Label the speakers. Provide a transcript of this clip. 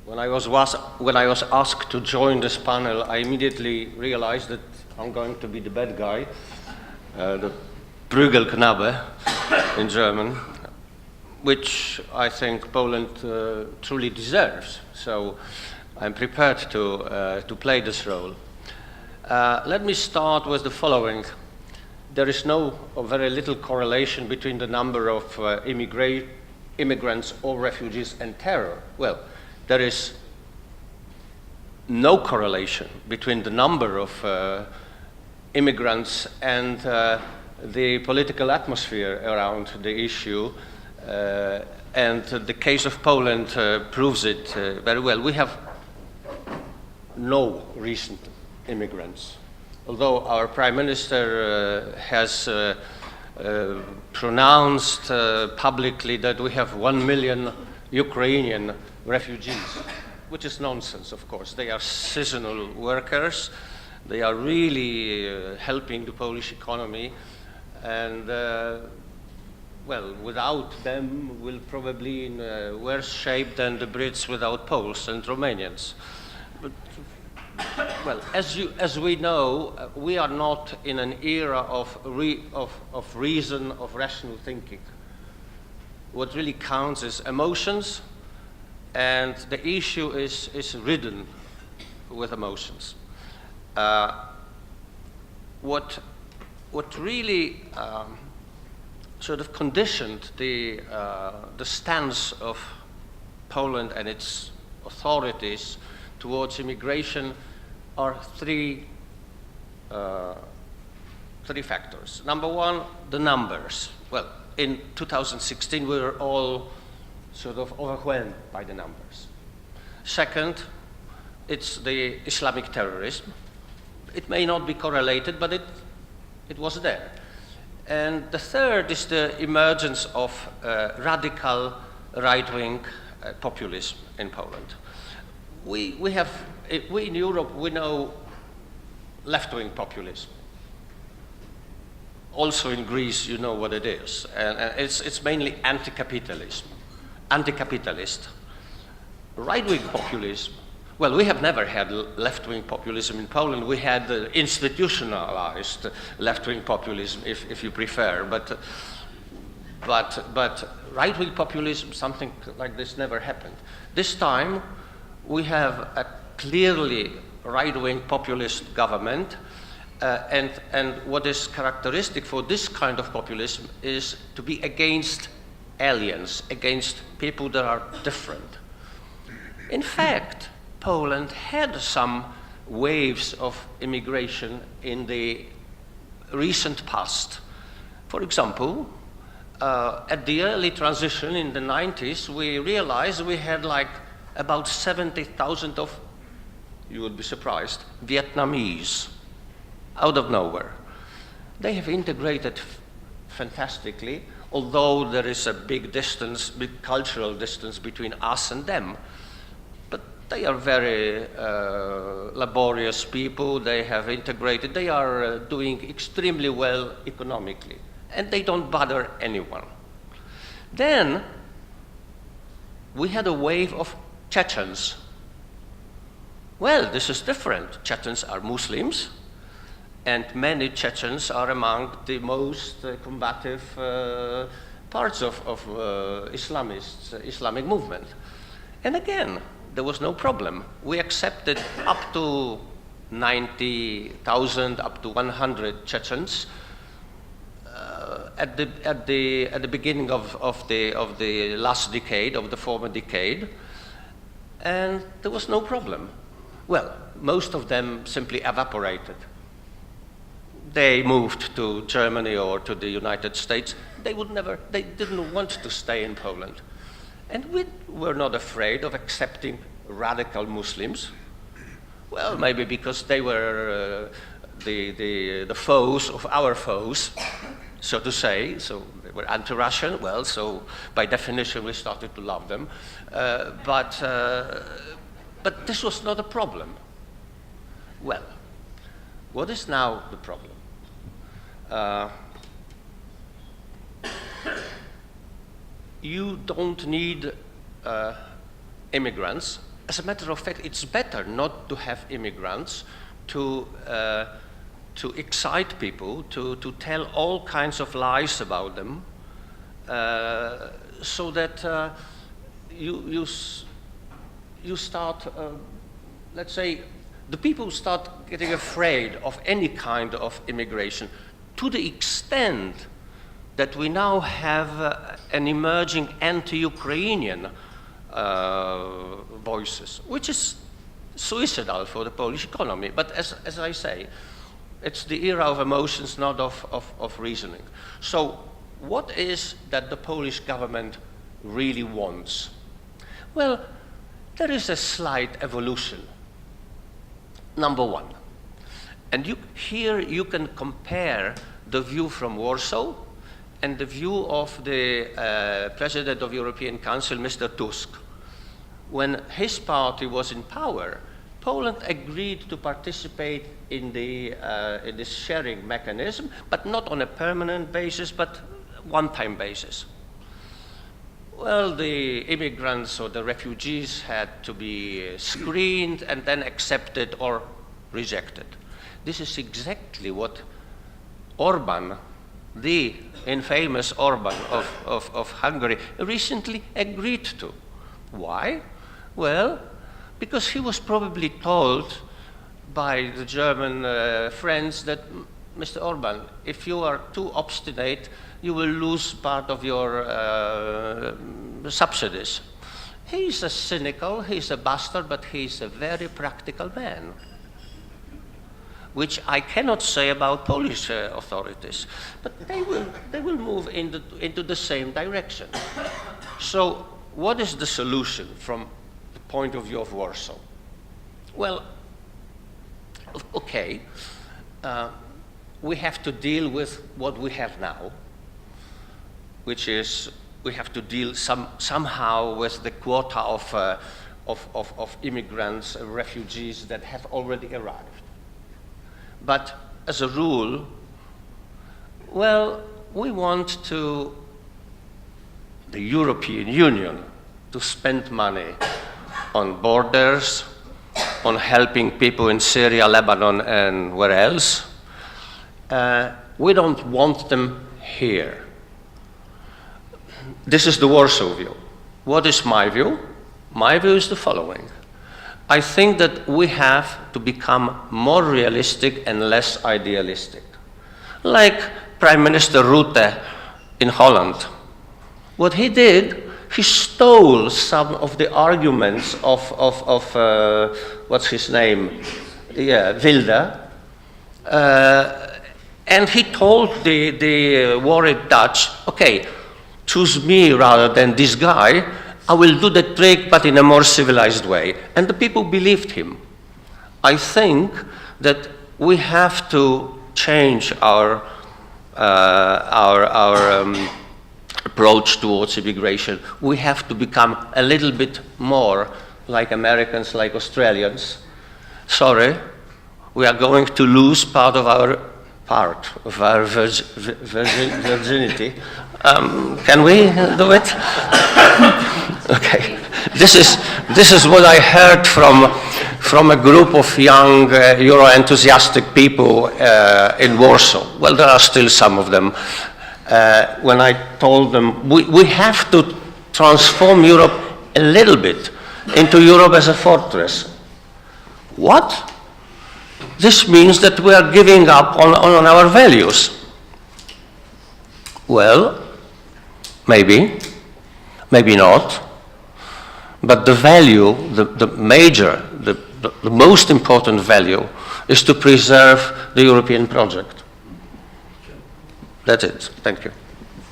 Speaker 1: When I was asked to join this panel, I immediately realized that I'm going to be the bad guy, the Prügelknabe in German, which I think Poland truly deserves. So I'm prepared to play this role. Let me start with the following. There is no or very little correlation between the number of immigrants or refugees and terror. Well, there is no correlation between the number of immigrants and the political atmosphere around the issue, and the case of Poland proves it very well. We have no recent immigrants, although our Prime Minister has pronounced publicly that we have 1 million Ukrainian refugees, which is nonsense, of course. They are seasonal workers. They are really helping the Polish economy, and well, without them, we'll probably in worse shape than the Brits without Poles and Romanians. But, well, as we know, we are not in an era of reason, of rational thinking. What really counts is emotions, and the issue is ridden with emotions. What really sort of conditioned the stance of Poland and its authorities towards immigration are three factors. Number one, the numbers. Well, in 2016, we were all sort of overwhelmed by the numbers. Second, it's the Islamic terrorism. It may not be correlated, but it was there. And the third is the emergence of radical right-wing populism in Poland. We in Europe, we know left-wing populism. Also in Greece, you know what it is. And it's mainly anti-capitalist. Right-wing populism. Well, we have never had left-wing populism in Poland. We had institutionalized left-wing populism, if you prefer. But right-wing populism, something like this never happened. This time, we have a clearly right-wing populist government, and what is characteristic for this kind of populism is to be against aliens, against people that are different. In fact, Poland had some waves of immigration in the recent past. For example, at the early transition in the 90s, we realized we had like about 70,000 of, you would be surprised, Vietnamese, out of nowhere. They have integrated fantastically, although there is a big cultural distance between us and them. But they are very laborious people. They have integrated. They are doing extremely well economically, and they don't bother anyone. Then we had a wave of Chechens. Well, this is different. Chechens are Muslims, and many Chechens are among the most combative parts of Islamic movement. And again, there was no problem. We accepted up to 90,000, up to 100 Chechens at the beginning of the last decade, of the former decade, and there was no problem. Well, most of them simply evaporated. They moved to Germany or to the United States. They didn't want to stay in Poland. And we were not afraid of accepting radical Muslims. Well, maybe because they were the foes of our foes, so to say. So they were anti-Russian. Well, so by definition, we started to love them. But this was not a problem. Well, what is now the problem? You don't need immigrants as a matter of fact, it's better not to have immigrants to excite people, to tell all kinds of lies about them, so that you start, let's say, the people start getting afraid of any kind of immigration, to the extent that we now have an emerging anti-Ukrainian voices, which is suicidal for the Polish economy. But as I say, it's the era of emotions, not of reasoning. So what is that the Polish government really wants? Well, there is a slight evolution. Number one, and here you can compare the view from Warsaw and the view of the President of the European Council, Mr. Tusk. When his party was in power, Poland agreed to participate in this sharing mechanism, but not on a permanent basis, but one-time basis. Well, the immigrants or the refugees had to be screened and then accepted or rejected. This is exactly what Orban, the infamous Orban of Hungary, recently agreed to. Why? Well, because he was probably told by the German friends that, Mr. Orban, if you are too obstinate, you will lose part of your subsidies. He's a cynical, he's a bastard, but he's a very practical man, which I cannot say about Polish authorities, but they will move into the same direction. So what is the solution from the point of view of Warsaw? Well, okay, we have to deal with what we have now, which is we have to deal somehow with the quota of immigrants, refugees that have already arrived. But as a rule, well, we want the European Union to spend money on borders, on helping people in Syria, Lebanon, and where else. We don't want them here. This is the Warsaw view. What is my view? My view is the following. I think that we have to become more realistic and less idealistic. Like Prime Minister Rutte in Holland. What he did, he stole some of the arguments of what's his name? Yeah, Wilde. And he told the worried Dutch, okay, choose me rather than this guy. I will do the trick, but in a more civilized way. And the people believed him. I think that we have to change our approach towards immigration. We have to become a little bit more like Americans, like Australians. Sorry, we are going to lose part of our virginity. Can we do it? Okay. This is what I heard from a group of young Euro-enthusiastic people in Warsaw. Well, there are still some of them. When I told them, we have to transform Europe a little bit into Europe as a fortress. What? This means that we are giving up on our values. Well, maybe not. But the value, the most important value is to preserve the European project. That's it. Thank you.